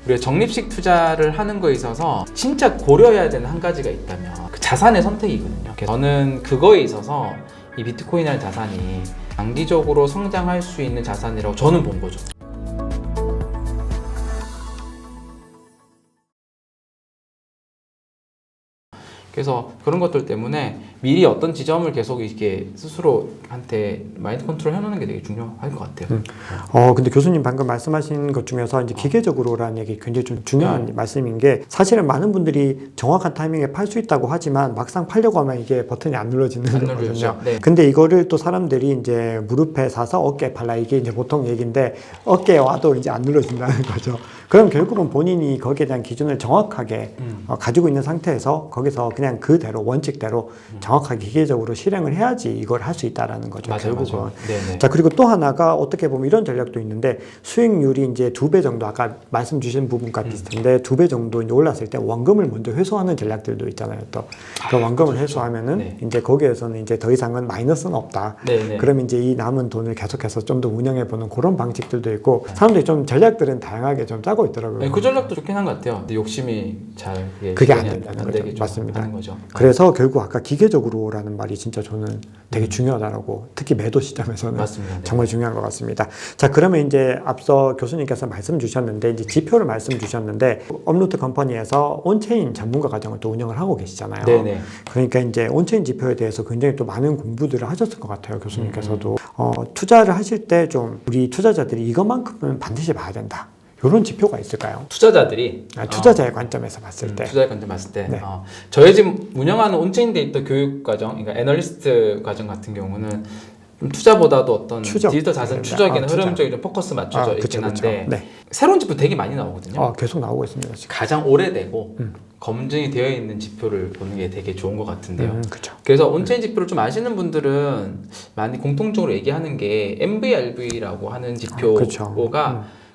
우리가 적립식 투자를 하는 거에 있어서 진짜 고려해야 되는 한 가지가 있다면 그 자산의 선택이거든요. 그래서 저는 그거에 있어서 이 비트코인이라는 자산이 장기적으로 성장할 수 있는 자산이라고 저는 본 거죠. 그래서 그런 것들 때문에 미리 어떤 지점을 계속 이렇게 스스로한테 마인드 컨트롤 해놓는 게 되게 중요할 것 같아요. 근데 교수님 방금 말씀하신 것 중에서 이제 기계적으로라는 얘기 굉장히 좀 중요한 말씀인 게 사실은 많은 분들이 정확한 타이밍에 팔 수 있다고 하지만 막상 팔려고 하면 이게 버튼이 안 눌러지는 거거든요. 네. 근데 이거를 또 사람들이 이제 무릎에 사서 어깨에 팔라 이게 이제 보통 얘기인데 어깨에 와도 이제 안 눌러진다는 거죠. 그럼 결국은 본인이 거기에 대한 기준을 정확하게 가지고 있는 상태에서 거기서 그냥 그대로 원칙대로 정확하게 기계적으로 실행을 해야지 이걸 할 수 있다라는 거죠. 맞아요, 결국은. 맞아요. 네네. 자, 그리고 또 하나가 어떻게 보면 이런 전략도 있는데 수익률이 이제 2배 정도 아까 말씀 주신 부분과 비슷한데 2배 정도 이제 올랐을 때 원금을 먼저 회수하는 전략들도 있잖아요. 또 그 원금을 회수하면은 네. 이제 거기에서는 이제 더 이상은 마이너스는 없다. 네네. 그러면 이제 이 남은 돈을 계속해서 좀 더 운영해 보는 그런 방식들도 있고 사람들이 좀 전략들은 다양하게 좀 짜고 있더라고요. 네, 그 전략도 좋긴 한 것 같아요. 근데 욕심이 잘 그게 안 된다는 되게 거죠. 맞습니다. 하는 거죠. 그래서 결국 아까 기계적으로라는 말이 진짜 저는 되게 중요하다라고 특히 매도 시점에서는 맞습니다. 네. 정말 중요한 것 같습니다. 자, 그러면 이제 앞서 교수님께서 말씀 주셨는데 이제 지표를 말씀 주셨는데 업로드 컴퍼니에서 온체인 전문가 과정을 또 운영을 하고 계시잖아요. 네네. 그러니까 이제 온체인 지표에 대해서 굉장히 또 많은 공부들을 하셨을 것 같아요, 교수님께서도. 투자를 하실 때 좀 우리 투자자들이 이것만큼은 반드시 봐야 된다. 이런 지표가 있을까요? 투자자들이 투자자의 관점에서 봤을 때. 투자의 관점 봤을 때 네. 저희 지금 운영하는 온체인 데이터 교육 과정, 그러니까 애널리스트 과정 같은 경우는 좀 투자보다도 어떤 추적. 디지털 자산 네. 추적이나 추적. 흐름적인 좀 포커스 맞춰져 그쵸, 있긴 그쵸. 한데 네. 새로운 지표 되게 많이 나오거든요. 계속 나오고 있습니다, 지금. 가장 오래되고 검증이 되어 있는 지표를 보는 게 되게 좋은 것 같은데요. 그렇죠. 그래서 온체인 지표를 좀 아시는 분들은 많이 공통적으로 얘기하는 게 MVRV라고 하는 지표가 그렇죠.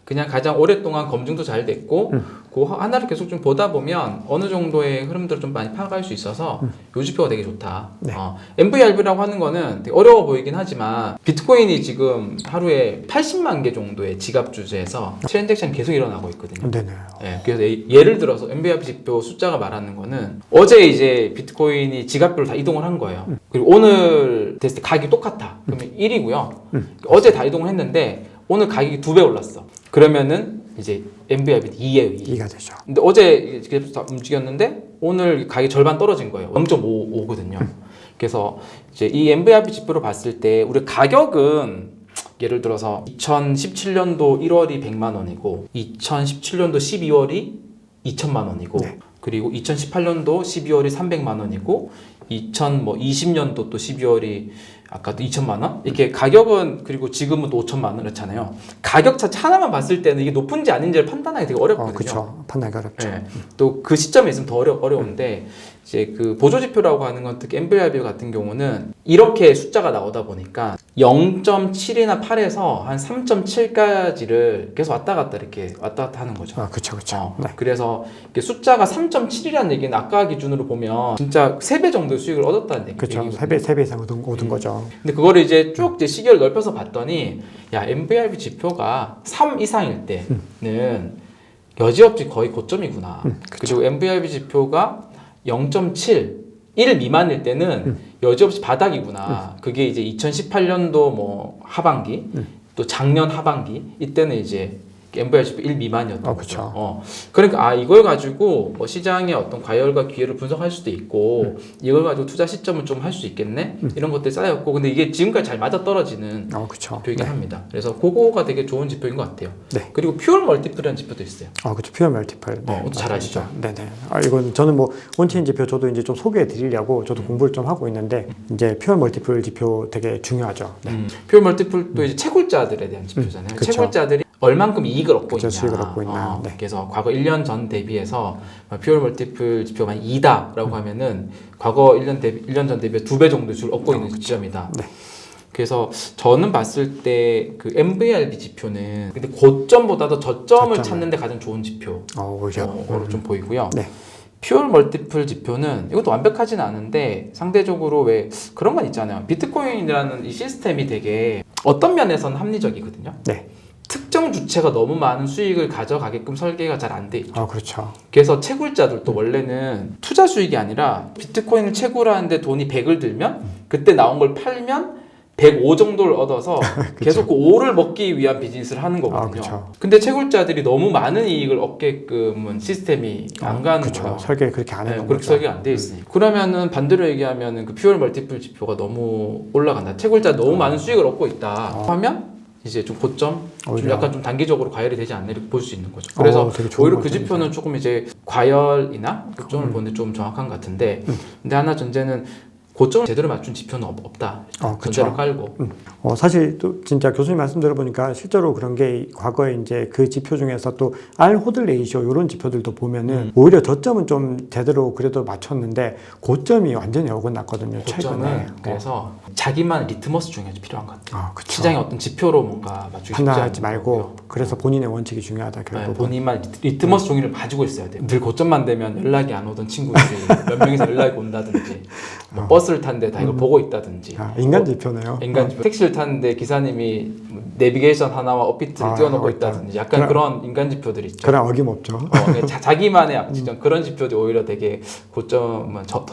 그냥 가장 오랫동안 검증도 잘 됐고 그 하나를 계속 좀 보다 보면 어느 정도의 흐름들을 좀 많이 파악할 수 있어서 이 지표가 되게 좋다. 네. MVRV라고 하는 거는 되게 어려워 보이긴 하지만 비트코인이 지금 하루에 80만 개 정도의 지갑 주제에서 트랜잭션이 계속 일어나고 있거든요. 네네. 네, 그래서 예를 들어서 MVRV 지표 숫자가 말하는 거는 어제 이제 비트코인이 지갑별로 다 이동을 한 거예요. 그리고 오늘 됐을 때 가격이 똑같아. 그러면 1이고요. 어제 다 이동을 했는데 오늘 가격이 2배 올랐어. 그러면은 이제 MVRV 2예요. 2. 2가 되죠. 근데 어제 지갑 다 움직였는데 오늘 가격이 절반 떨어진 거예요. 0.55거든요. 그래서 이제 이 MVRV 지표를 봤을 때 우리 가격은 예를 들어서 2017년도 1월이 100만 원이고 2017년도 12월이 2천만 원이고 네. 그리고 2018년도 12월이 300만 원이고 2020년도 또 12월이 아까도 2천만 원? 이렇게 가격은 그리고 지금은 또 5천만 원 그렇잖아요. 가격 차트 하나만 봤을 때는 이게 높은지 아닌지를 판단하기 되게 어렵거든요. 그렇죠. 판단하기 어렵죠. 네. 또 그 시점에 있으면 더 어려운데 이제 그 보조지표라고 하는 건 특히 MVRV 같은 경우는 이렇게 숫자가 나오다 보니까 0.7이나 8에서 한 3.7까지를 계속 왔다 갔다 이렇게 왔다 갔다 하는 거죠. 그렇죠. 네. 그래서 이게 숫자가 3.7이라는 얘기는 아까 기준으로 보면 진짜 3배 정도의 수익을 얻었다는 얘기죠. 그렇죠. 3배 이상 얻은 거죠. 근데 그거를 이제 쭉 이제 시기를 넓혀서 봤더니 야 MVRV 지표가 3 이상일 때는 여지없이 거의 고점이구나. 그리고 MVRV 지표가 0.7, 1 미만일 때는 여지없이 바닥이구나. 그게 이제 2018년도 뭐 하반기, 또 작년 하반기 이때는 이제 MVRV 지표 1 미만이었던 거죠. 그러니까 이걸 가지고 뭐 시장의 어떤 과열과 기회를 분석할 수도 있고 이걸 가지고 투자 시점을 좀 할 수 있겠네 이런 것들이 쌓였고 근데 이게 지금까지 잘 맞아떨어지는 그렇죠. 지표이긴 합니다. 그래서 그거가 되게 좋은 지표인 것 같아요. 네. 그리고 퓨얼 멀티플이라는 지표도 있어요. 그렇죠. 퓨어 멀티플. 네. 그것도 잘 아시죠? 네네. 이건 저는 뭐 온체인 지표 저도 이제 좀 소개해 드리려고 저도 공부를 좀 하고 있는데 이제 퓨어 멀티플 지표 되게 중요하죠. 네. 퓨어 멀티플도 이제 채굴자들에 대한 지표잖아요. 그쵸. 채굴자들이 얼만큼 이익을 얻고 있냐. 수익을 얻고 있나. 네. 그래서 과거 1년 전 대비해서 퓨어 멀티플 지표가 2다라고 하면은 과거 1년 전 대비 2배 정도 수익을 얻고 있는 지점이다. 네. 그래서 저는 봤을 때 그 MVRV 지표는 근데 고점보다도 저점을 찾는 데 가장 좋은 지표로 좀 보이고요. 네. 퓨어 멀티플 지표는 이것도 완벽하진 않은데 상대적으로 왜 그런 건 있잖아요. 비트코인이라는 이 시스템이 되게 어떤 면에서는 합리적이거든요. 네. 특정 주체가 너무 많은 수익을 가져가게끔 설계가 잘 안 돼 있죠. 그렇죠. 그래서 채굴자들도 원래는 투자 수익이 아니라 비트코인을 채굴하는데 돈이 100을 들면 그때 나온 걸 팔면 105 정도를 얻어서 계속 그 5를 먹기 위한 비즈니스를 하는 거거든요. 그쵸. 근데 채굴자들이 너무 많은 이익을 얻게끔은 시스템이 안 가는 그렇죠. 거예요. 설계 그렇게 안 해놓은 그렇게 거죠. 설계가 안 돼 있으니까. 그러면은 반대로 얘기하면은 그 퓨얼 멀티플 지표가 너무 올라간다. 채굴자 너무 많은 수익을 얻고 있다. 하면 이제 좀 고점, 좀 오히려. 약간 좀 단기적으로 과열이 되지 않나 이렇게 볼 수 있는 거죠. 그래서 되게 좋은 오히려 그 관점이다. 지표는 조금 이제 과열이나 고점을 보는 데 좀 정확한 것 같은데, 근데 하나 전제는 고점을 제대로 맞춘 지표는 없다. 전제를 깔고. 사실 또 진짜 교수님 말씀 들어보니까 실제로 그런 게 과거에 이제 그 지표 중에서 또 R 호들 레이쇼 이런 지표들도 보면은 오히려 저점은 좀 제대로 그래도 맞췄는데 고점이 완전히 어긋났거든요. 고점은 최근에. 그래서 자기만 리트머스 중요하지 필요한 것 같아요. 그쵸. 시장의 어떤 지표로 뭔가 맞추기 쉽지 판단하지 않은 말고 거고요. 그래서 본인의 원칙이 중요하다 결국. 본인만 리트머스 종이를 가지고 있어야 돼요. 늘 고점만 되면 연락이 안 오던 친구들이 몇 명이서 연락이 온다든지 뭐 버스를 탔는데 다 이걸 보고 있다든지 인간 지표네요. 인간 지표. 택시를 탔는데 기사님이 내비게이션 하나와 업비트를 띄워놓고 하고 있다. 있다든지 약간 그런 인간 지표들 있죠. 그런 어김없죠. 자기만의 앞지점 그런 지표들이 오히려 되게 고점은 더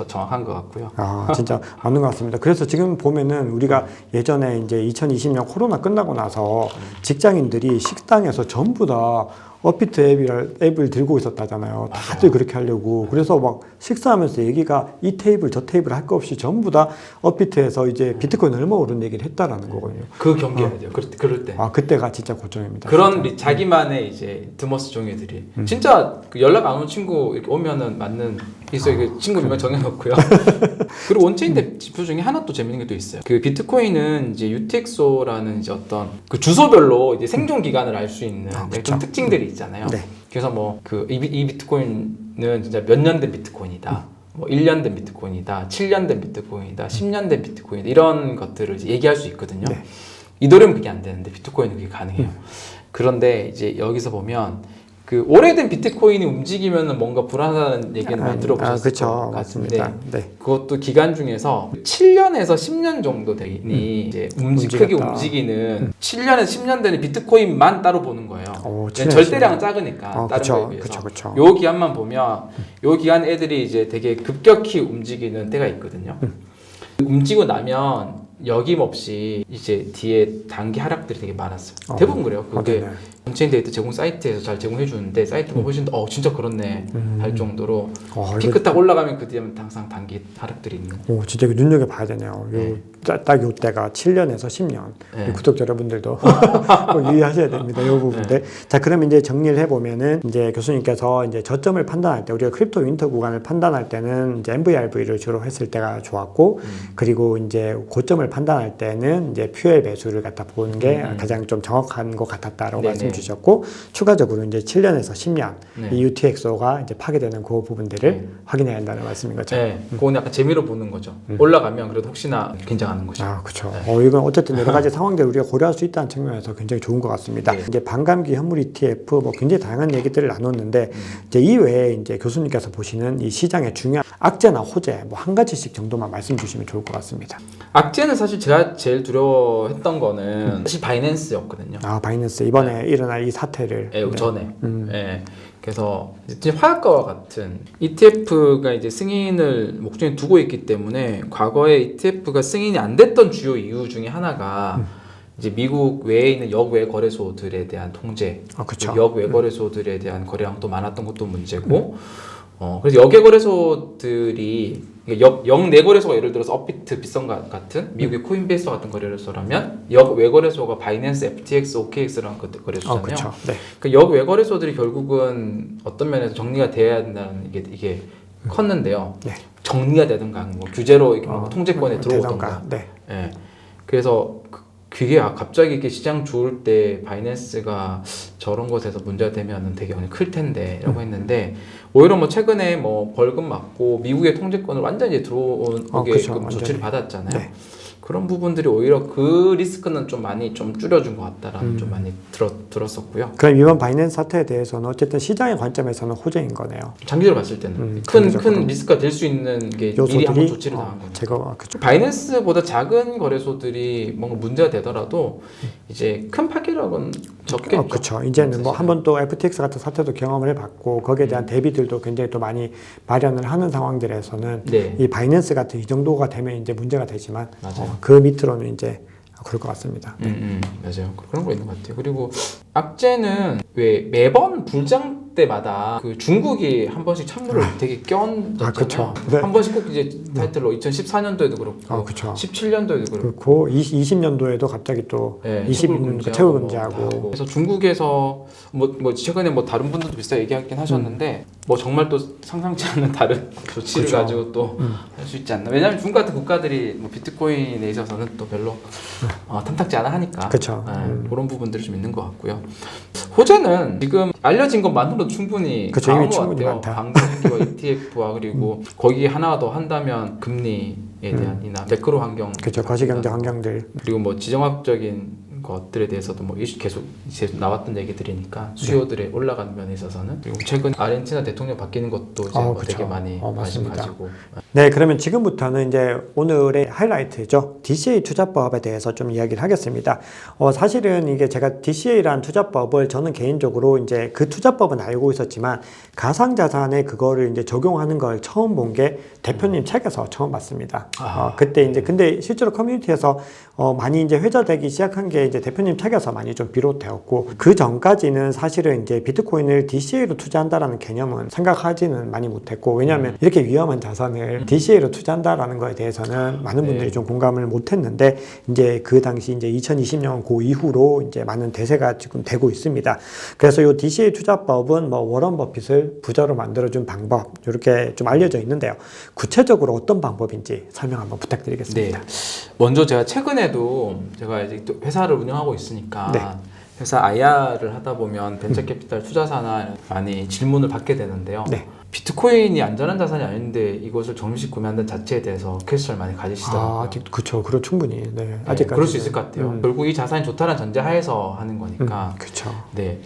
정확한 것 같고요. 진짜 맞는 것 같습니다. 그래서 지금 보면은 우리가 예전에 이제 2020년 코로나 끝나고 나서 직장인들이 식당에서 전부 다 업비트 앱을 들고 있었다잖아요. 다들 그렇게 하려고. 그래서 막 식사하면서 얘기가 이 테이블 저 테이블 할 거 없이 전부 다 업비트에서 이제 비트코인 얼마 오른 얘기를 했다라는 거거든요. 그 경계해야 돼요. 그럴 때. 그때가 진짜 고점입니다. 그런 자기만의 이제 드머스 종이들이 진짜 그 연락 안 온 친구 이렇게 오면은 맞는 있어요. 그 친구 몇 명 정해놓고요. 그리고 원체인 지표 중에 하나 또 재밌는 게 또 있어요. 그 비트코인은 이제 UTXO라는 이제 어떤 그 주소별로 이제 생존 기간을 알 수 있는 좀 특징들이 있잖아요. 네. 그래서 뭐 그 이 비트코인은 진짜 몇 년 된 비트코인이다. 뭐 1년 된 비트코인이다. 7년 된 비트코인이다. 10년 된 비트코인이다. 이런 것들을 이제 얘기할 수 있거든요. 네. 이더리움 그게 안 되는데 비트코인은 그게 가능해요. 그런데 이제 여기서 보면 그 오래된 비트코인이 움직이면은 뭔가 불안하다는 얘기는 많이 들어보셨을 그렇죠. 것 같은데 맞습니다. 네. 그것도 기간 중에서 7년에서 10년 정도 되니 이제 크게 움직이는 7년에서 10년 되는 비트코인만 따로 보는 거예요. 절대량은 작으니까 다른 거에 비해서. 그쵸. 요 기간만 보면 요 기간 애들이 이제 되게 급격히 움직이는 때가 있거든요. 움직이고 나면 여김없이 이제 뒤에 단기 하락들이 되게 많았어요. 대부분 그래요. 그게 온체인 데이터 제공 사이트에서 잘 제공해 주는데 사이트가 훨씬 더 진짜 그렇네 할 정도로 피크 딱 올라가면 그 뒤에는 항상 단기 하락들이 있는. 진짜 눈여겨 봐야 되네요. 딱 요때가 7년에서 10년. 네. 구독자 여러분들도 꼭 유의하셔야 됩니다. 이 부분들. 자, 그러면 이제 정리를 해보면은 이제 교수님께서 이제 저점을 판단할 때 우리가 크립토 윈터 구간을 판단할 때는 이제 MVRV를 주로 했을 때가 좋았고 그리고 이제 고점을 판단할 때는 이제 퓨엘 배수를 갖다 보는 게 가장 좀 정확한 것 같았다라고 말씀 주셨고 추가적으로 이제 7년에서 10년 이 UTXO가 이제 파괴되는 그 부분들을 확인해야 한다는 말씀인 거죠. 네, 그건 약간 재미로 보는 거죠. 올라가면 그래도 혹시나 긴장하는 거죠. 그렇죠. 이건 어쨌든 여러 가지 상황들을 우리가 고려할 수 있다는 측면에서 굉장히 좋은 것 같습니다. 이제 반감기 현물 ETF 뭐 굉장히 다양한 얘기들을 나눴는데 이제 이 외에 이제 교수님께서 보시는 이 시장의 중요한 악재나 호재 뭐 한 가지씩 정도만 말씀 주시면 좋을 것 같습니다. 악재는 사실 제가 제일 두려워했던 거는 사실 바이낸스였거든요. 바이낸스 이번에 일어날 이 사태를 전에. 그래서 이제 화약과와 같은 ETF가 이제 승인을 목전에 두고 있기 때문에 과거에 ETF가 승인이 안 됐던 주요 이유 중에 하나가 이제 미국 외에 있는 역외 거래소들에 대한 통제, 역외 거래소들에 대한 거래량도 많았던 것도 문제고, 그래서 역외 거래소들이 역내 거래소가 예를 들어서 업비트, 비썸 같은 미국의 코인베이스 같은 거래소라면 역외 거래소가 바이낸스, FTX, OKX라는 거래소잖아요. 그 역외 거래소들이 결국은 어떤 면에서 정리가 돼야 된다는 이게 컸는데요. 정리가 되든가 뭐 규제로 뭐 통제권에 들어오던가. 그래서 그게 갑자기 이렇게 시장 좋을 때 바이낸스가 저런 것에서 문제가 되면 되게 클 텐데라고 했는데 오히려 뭐 최근에 뭐 벌금 맞고 미국의 통제권을 완전히 들어오게 조치를 받았잖아요. 그런 부분들이 오히려 그 리스크는 좀 많이 좀 줄여준 것 같다라는 좀 많이 들었었고요. 그럼 이번 바이낸스 사태에 대해서는 어쨌든 시장의 관점에서는 호재인 거네요. 장기적으로 봤을 때는 큰 리스크가 될 수 있는 게 미리 한번 조치를 당한 거죠. 바이낸스보다 작은 거래소들이 뭔가 문제가 되더라도 이제 큰 파괴력은 적겠죠. 그렇죠. 이제는 뭐 한 번 또 FTX 같은 사태도 경험을 해봤고 거기에 대한 대비들도 굉장히 또 많이 마련을 하는 상황들에서는 네. 이 바이낸스 같은 이 정도가 되면 이제 문제가 되지만 맞아요. 그 밑으로는 이제 그럴 것 같습니다. 맞아요. 그런 거 있는 것 같아요. 그리고 악재는 왜 매번 불장 때마다 그 중국이 한 번씩 찬물을 되게 껴얹었잖아요. 그쵸. 네. 한 번씩 꼭 이제 타이틀로 2014년도에도 그렇고 그쵸. 17년도에도 그렇고 그렇고 20년도에도 갑자기 또 네, 20년 채굴 금지하고 그래서 중국에서 뭐 최근에 뭐 다른 분들도 비슷하게 얘기하긴 하셨는데 뭐 정말 또 상상치 않는 다른 조치를 그쵸. 가지고 또 할 수 있지 않나. 왜냐하면 중국 같은 국가들이 뭐 비트코인에 있어서는 또 별로 탐탁지 않아 하니까 그쵸. 그런 부분들이 좀 있는 것 같고요. 호재는 지금 알려진 것만으로도 충분히 그쵸, 나온 이미 것 충분히 같아요. 많다. 방정기와 ETF와 그리고 거기에 하나 더 한다면 금리에 대한 인하, 매크로 환경, 그렇죠. 거시경제 환경들. 그리고 뭐 지정학적인 것들에 대해서도 뭐 계속 이제 나왔던 얘기들이니까 수요들이 올라가는 면에 있어서는 그리고 최근 아르헨티나 대통령 바뀌는 것도 이제 뭐 되게 많이 관심 맞습니다. 가지고 네, 그러면 지금부터는 이제 오늘의 하이라이트죠. DCA 투자법에 대해서 좀 이야기를 하겠습니다. 사실은 이게 제가 DCA라는 투자법을 저는 개인적으로 이제 그 투자법은 알고 있었지만 가상자산에 그거를 이제 적용하는 걸 처음 본 게 대표님 책에서 처음 봤습니다. 그때 이제 근데 실제로 커뮤니티에서 많이 이제 회자되기 시작한 게 이제 대표님 책에서 많이 좀 비롯되었고 그 전까지는 사실은 이제 비트코인을 DCA로 투자한다라는 개념은 생각하지는 많이 못했고 왜냐하면 이렇게 위험한 자산을 DCA로 투자한다라는 거에 대해서는 많은 분들이 좀 공감을 못했는데 이제 그 당시 이제 2020년 그 이후로 이제 많은 대세가 지금 되고 있습니다. 그래서 이 DCA 투자법은 뭐 워런 버핏을 부자로 만들어준 방법 이렇게 좀 알려져 있는데요. 구체적으로 어떤 방법인지 설명 한번 부탁드리겠습니다. 네. 먼저 제가 최근에도 제가 이제 또 회사를 운영하고 있으니까 네. 회사 IR을 하다 보면 벤처캐피탈 투자사나 많이 질문을 받게 되는데요. 네. 비트코인이 안전한 자산이 아닌데 이것을 정식 구매한다는 자체에 대해서 퀘스천을 많이 가지시더라고요. 그렇죠. 그럼 충분히. 네. 네, 아직까지 그럴 수 있을 것 같아요. 결국 이 자산이 좋다는 전제하에서 하는 거니까. 그렇죠. 네,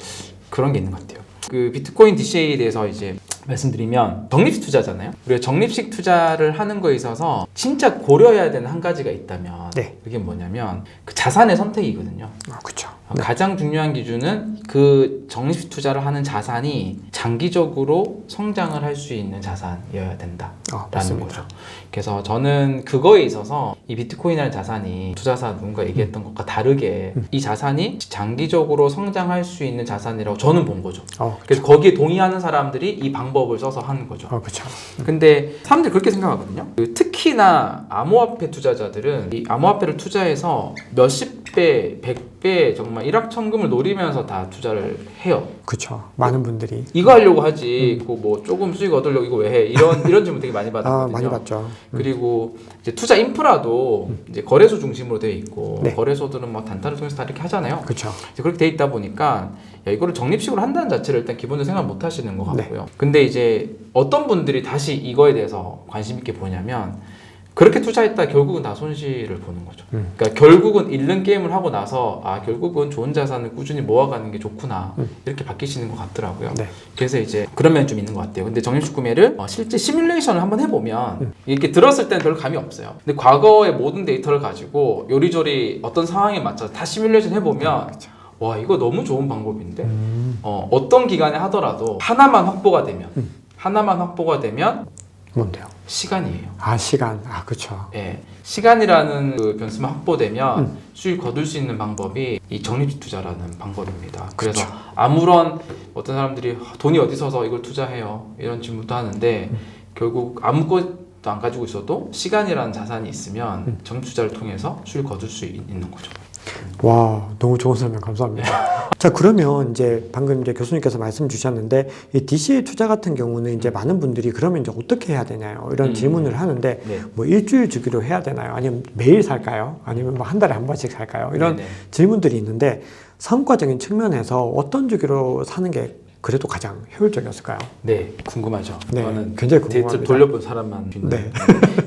그런 게 있는 것 같아요. 그 비트코인 DCA에 대해서 이제 말씀드리면 적립식 투자잖아요. 우리가 적립식 투자를 하는 거에 있어서 진짜 고려해야 되는 한 가지가 있다면 네. 그게 뭐냐면 그 자산의 선택이거든요. 그렇죠. 가장 중요한 기준은 그 적립식 투자를 하는 자산이 장기적으로 성장을 할 수 있는 자산이어야 된다라는 맞습니다. 거죠. 그래서 저는 그거에 있어서 이 비트코인이라는 자산이 투자사 누군가 얘기했던 것과 다르게 이 자산이 장기적으로 성장할 수 있는 자산이라고 저는 본 거죠. 그래서 거기에 동의하는 사람들이 이 방법을 써서 하는 거죠. 그렇죠. 근데 사람들이 그렇게 생각하거든요. 특히나 암호화폐 투자자들은 이 암호화폐를 투자해서 몇십 배, 100배 정말 일확천금을 노리면서 다 투자를 해요. 그렇죠. 많은 분들이 이거 하려고 하지, 그 뭐 조금 수익 얻으려고 이거 왜 해? 이런 질문 되게 많이 받았거든요. 많이 받죠. 그리고 이제 투자 인프라도 이제 거래소 중심으로 되어 있고 네. 거래소들은 뭐 단타를 통해서 다 이렇게 하잖아요. 그렇죠. 이제 그렇게 돼 있다 보니까 이거를 적립식으로 한다는 자체를 일단 기본적으로 생각 못 하시는 것 네. 같고요. 근데 이제 어떤 분들이 다시 이거에 대해서 관심 있게 보냐면 그렇게 투자했다 결국은 다 손실을 보는 거죠. 그러니까 결국은 잃는 게임을 하고 나서 결국은 좋은 자산을 꾸준히 모아가는 게 좋구나 이렇게 바뀌시는 것 같더라고요. 네. 그래서 이제 그런 면이 좀 있는 것 같아요. 근데 적립식 구매를 실제 시뮬레이션을 한번 해보면 이렇게 들었을 때는 별 감이 없어요. 근데 과거의 모든 데이터를 가지고 요리조리 어떤 상황에 맞춰서 다 시뮬레이션 해보면 그렇죠. 와 이거 너무 좋은 방법인데 어떤 기간에 하더라도 하나만 확보가 되면 뭔데요? 시간이에요. 시간. 그렇죠. 예, 시간이라는 그 변수만 확보되면 수익 거둘 수 있는 방법이 이 적립식 투자라는 방법입니다. 그래서 아무런 어떤 사람들이 돈이 어디서서 이걸 투자해요 이런 질문도 하는데 결국 아무것도 안 가지고 있어도 시간이라는 자산이 있으면 적립 투자를 통해서 수익 거둘 수 있는 거죠. 와, 너무 좋은 설명 감사합니다. 자, 그러면 이제 방금 이제 교수님께서 말씀 주셨는데 이 DCA 투자 같은 경우는 이제 많은 분들이 그러면 이제 어떻게 해야 되나요? 이런 질문을 하는데 네. 뭐 일주일 주기로 해야 되나요? 아니면 매일 살까요? 아니면 뭐 한 달에 한 번씩 살까요? 이런 네네. 질문들이 있는데 성과적인 측면에서 어떤 주기로 사는 게 그래도 가장 효율적이었을까요? 네, 궁금하죠. 네, 저는 굉장히 데이터를 궁금합니다. 돌려본 사람만 네.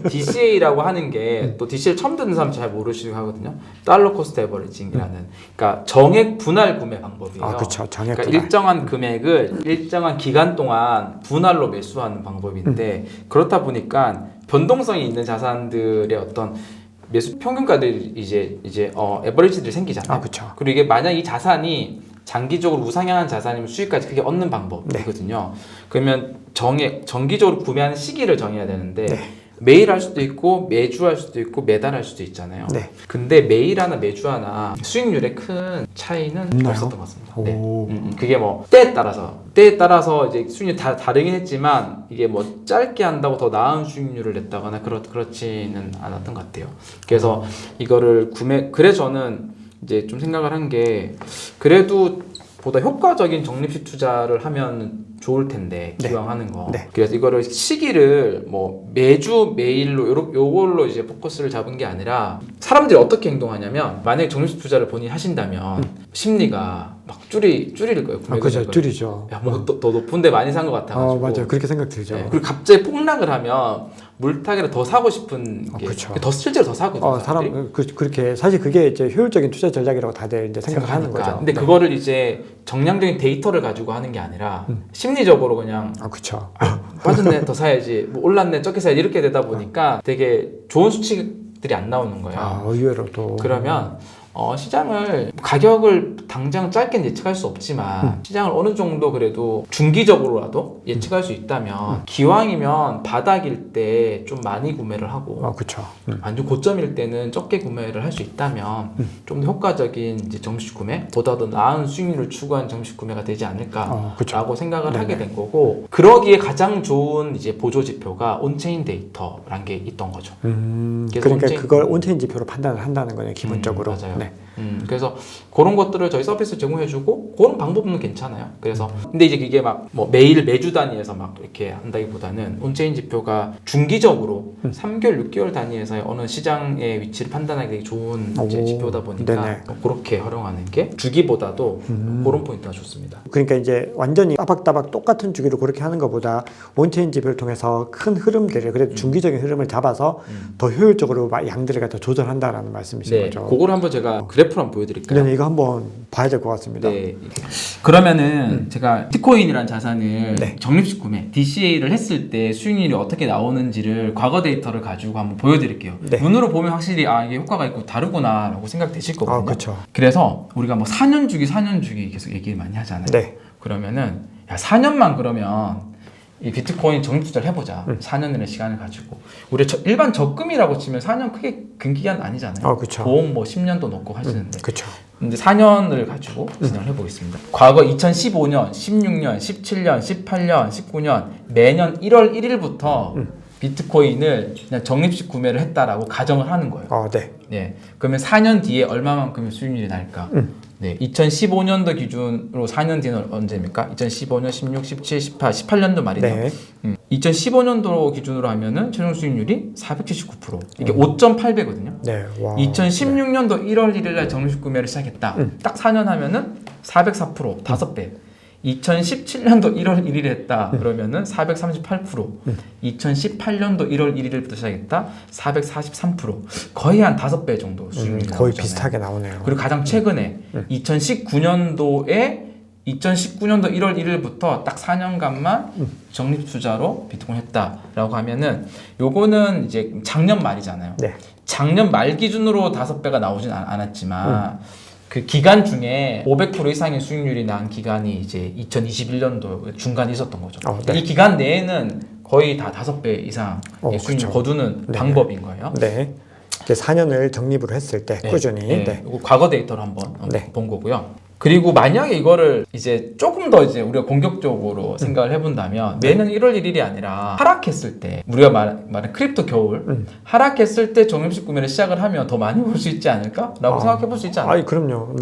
DCA라고 하는 게 또 DCA를 처음 듣는 사람 잘 모르시고 하거든요. 달러 코스트 에버리징이라는 그러니까 정액 분할 구매 방법이에요. 그렇죠. 정액 그러니까 분할. 일정한 금액을 일정한 기간 동안 분할로 매수하는 방법인데 그렇다 보니까 변동성이 있는 자산들의 어떤 매수 평균가들이 이제 에버리지들이 생기잖아요. 아, 그렇죠. 그리고 이게 만약 이 자산이 장기적으로 우상향한 자산이면 수익까지 크게 얻는 방법이거든요. 그러면 정기적으로 구매하는 시기를 정해야 되는데 매일 할 수도 있고 매주 할 수도 있고 매달 할 수도 있잖아요. 근데 매일 하나 매주 하나 수익률에 큰 차이는 없었던 것 같습니다. 그게 뭐 때에 따라서 이제 수익률이 다르긴 했지만 이게 뭐 짧게 한다고 더 나은 수익률을 냈다거나 그렇지는 않았던 것 같아요. 그래서 이거를 그래서 저는 이제 좀 생각을 한 게 그래도 보다 효과적인 적립식 투자를 하면 좋을 텐데 기왕하는 거. 그래서 이거를 시기를 뭐 매주 매일로 요걸로 이제 포커스를 잡은 게 아니라 사람들이 어떻게 행동하냐면 만약에 적립식 투자를 본인이 하신다면 심리가 막 줄일 거예요. 그죠, 줄이죠. 야, 뭐 더 높은데 많이 산 것 같아가지고. 맞아요. 그렇게 생각 들죠. 네. 그리고 갑자기 폭락을 하면 물타기를 더 사고 싶은 게 실제로 더 사거든요. 그렇게 사실 그게 이제 효율적인 투자 전략이라고 다들 이제 생각하는 거죠. 근데 그거를 이제 정량적인 데이터를 가지고 하는 게 아니라 심리적으로 그냥 빠졌네 더 사야지, 뭐 올랐네 적게 사야지 이렇게 되다 보니까 되게 좋은 수치들이 안 나오는 거예요. 의외로 또 그러면 시장을 가격을 당장 짧게 예측할 수 없지만 시장을 어느 정도 그래도 중기적으로라도 예측할 수 있다면 기왕이면 바닥일 때 좀 많이 구매를 하고 완전 고점일 때는 적게 구매를 할 수 있다면 좀 더 효과적인 이제 정식 구매 보다 더 나은 수익률을 추구한 정식 구매가 되지 않을까라고 생각을 하게 된 거고, 그러기에 가장 좋은 이제 보조 지표가 온체인 데이터라는 게 있던 거죠. 그러니까 그걸 온체인 지표로 판단을 한다는 거네요, 기본적으로. 맞아요. 그래서 그런 것들을 저희 서비스 제공해주고 그런 방법은 괜찮아요. 그래서 근데 이제 이게 막 뭐 매일 매주 단위에서 막 이렇게 한다기보다는 온체인 지표가 중기적으로 3개월, 6개월 단위에서의 어느 시장의 위치를 판단하기 되게 좋은 이제 지표다 보니까 그렇게 활용하는 게 주기보다도 그런 포인트가 좋습니다. 그러니까 이제 완전히 따박따박 똑같은 주기로 그렇게 하는 것보다 온체인 지표를 통해서 큰 흐름들을 그래도 중기적인 흐름을 잡아서 더 효율적으로 양들을 갖다 조절한다라는 말씀이신 거죠. 그거를 한번 제가 그래프로 한번 보여드릴까요? 이거 한번 봐야 될 것 같습니다. 그러면은 제가 비트코인이라는 자산을 적립식 구매 DCA를 했을 때 수익률이 어떻게 나오는지를 과거 데이터를 가지고 한번 보여드릴게요. 눈으로 보면 확실히 이게 효과가 있고 다르구나라고 생각되실 거거든요. 그래서 우리가 뭐 4년 주기 계속 얘기를 많이 하잖아요. 그러면은 4년만 그러면 이 비트코인 적립 투자를 해보자. 4년이라는 시간을 가지고 우리 일반 적금이라고 치면 4년 크게 긴 기간 아니잖아요. 보험 뭐 10년도 넣고 하시는데 근데 4년을 가지고 진행을 해보겠습니다. 과거 2015년, 16년, 17년, 18년, 19년 매년 1월 1일부터 비트코인을 그냥 적립식 구매를 했다라고 가정을 하는 거예요. 그러면 4년 뒤에 얼마만큼의 수익률이 날까? 2015년도 기준으로 4년 뒤는 언제입니까? 2015년, 16, 17, 18, 18년도 말이네요. 2015년도 기준으로 하면은 최종 수익률이 479%. 이게 5.8배거든요. 2016년도 1월 1일 날 적립식 구매를 시작했다. 딱 4년 하면은 404%, 5배. 2017년도 1월 1일에 했다. 그러면은 438%. 2018년도 1월 1일부터 시작했다. 443%. 거의 한 5배 정도 수익률이 나오잖아요. 거의 비슷하게 나오네요. 그리고 가장 최근에 2019년도에 2019년도 1월 1일부터 딱 4년간만 적립 투자로 비트코인 했다라고 하면은 요거는 이제 작년 말이잖아요. 작년 말 기준으로 5배가 나오진 않았지만 그 기간 중에 500% 이상의 수익률이 난 기간이 이제 2021년도 중간에 있었던 거죠. 이 기간 내에는 거의 다 5배 이상 수익률 거두는 방법인 거예요. 이제 4년을 적립으로 했을 때 꾸준히. 과거 데이터를 한번 본 거고요. 그리고 만약에 이거를 이제 조금 더 이제 우리가 공격적으로 생각을 해본다면 매년 1월 1일이 아니라 하락했을 때 우리가 말한 크립토 겨울 하락했을 때 적립식 구매를 시작을 하면 더 많이 볼 수 있지 않을까라고 생각해 볼 수 있지 않을까요? 그럼요.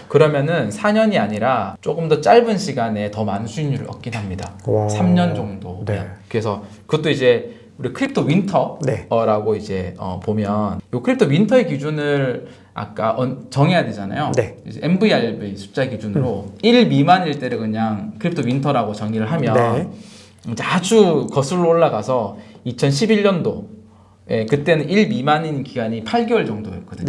그러면은 4년이 아니라 조금 더 짧은 시간에 더 많은 수익률을 얻긴 합니다. 3년 정도. 그래서 그것도 이제 우리 크립토 윈터라고 이제 보면 요 크립토 윈터의 기준을 아까 정해야 되잖아요. 이제 MVRV 숫자 기준으로 1 미만일 때를 그냥 크립토 윈터라고 정의를 하면 이제 아주 거슬러 올라가서 2011년도 그때는 1 미만인 기간이 8개월 정도였거든요.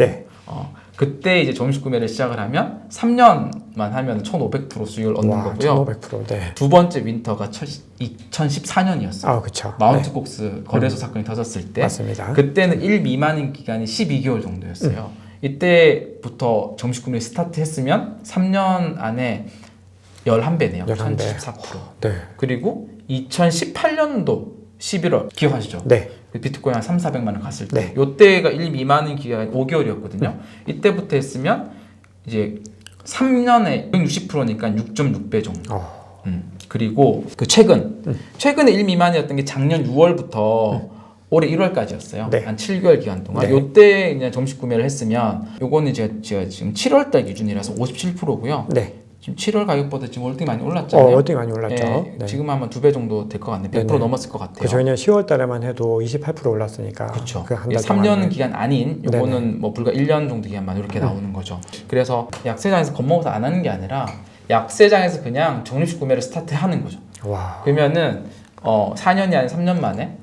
그때 이제 정식 구매를 시작을 하면 3년만 하면 1,500% 수익을 얻는 와, 거고요. 1,500%. 네. 두 번째 윈터가 2014년이었어요. 아, 그렇죠. 마운트 곡스 거래소 사건이 터졌을 때 맞습니다. 그때는 1 미만인 기간이 12개월 정도였어요. 이때부터 정식 구매 스타트했으면 3년 안에 11배네요. 11배. 1014%. 네. 그리고 2018년도 11월 기억하시죠? 네. 비트코인 한 3,400만 원 갔을 때 네. 요때가 1 미만인 기간 5개월이었거든요. 이때부터 했으면 이제 3년에 160%니까 6.6배 정도. 그리고 그 최근에 1 미만이었던 게 작년 6월부터 올해 1월까지였어요. 네. 한 7개월 기간 동안. 네. 요때 그냥 정식 구매를 했으면 요거는 제가 지금 7월달 기준이라서 57%고요. 네. 지금 7월 가격보다 지금 월등히 많이 올랐잖아요. 월등히 많이 올랐죠. 예, 네. 지금 아마 2배 정도 될 것 같네요. 100% 네네. 넘었을 것 같아요. 그 저희는 10월 달에만 해도 28% 올랐으니까. 그렇죠. 그 한 달 3년 동안은. 기간 아닌 요거는 네네. 뭐 불과 1년 정도 기간만 이렇게 나오는 거죠. 그래서 약세장에서 겁먹어서 안 하는 게 아니라 약세장에서 그냥 적립식 구매를 스타트하는 거죠. 와. 그러면은 4년이 아닌 3년 만에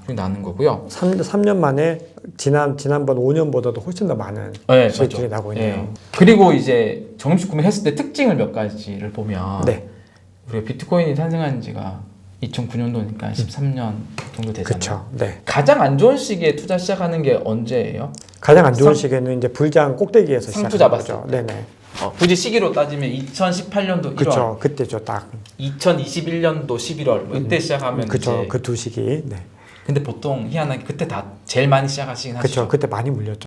수익 나는 거고요. 3년 만에 지난번 5년보다도 훨씬 더 많은 네, 수익들이 맞죠. 나고 있네요. 예. 그리고 이제 적립식 구매 했을 때 특징을 몇 가지를 보면 네. 우리가 비트코인이 탄생한 지가 2009년도니까 13년 정도 되잖아요. 그렇죠. 네. 가장 안 좋은 시기에 투자 시작하는 게 언제예요? 가장 안 좋은 시기에는 이제 불장 꼭대기에서 상투 시작하는 잡았을 거죠. 네네. 굳이 시기로 따지면 2018년도 1월, 그렇죠. 그때죠. 딱. 2021년도 11월 뭐 이때 시작하면 그렇죠. 이제 그 두 시기. 네. 근데 보통 희한하게 그때 다 제일 많이 시작하시긴 그렇죠. 하시죠. 그때 많이 물렸죠.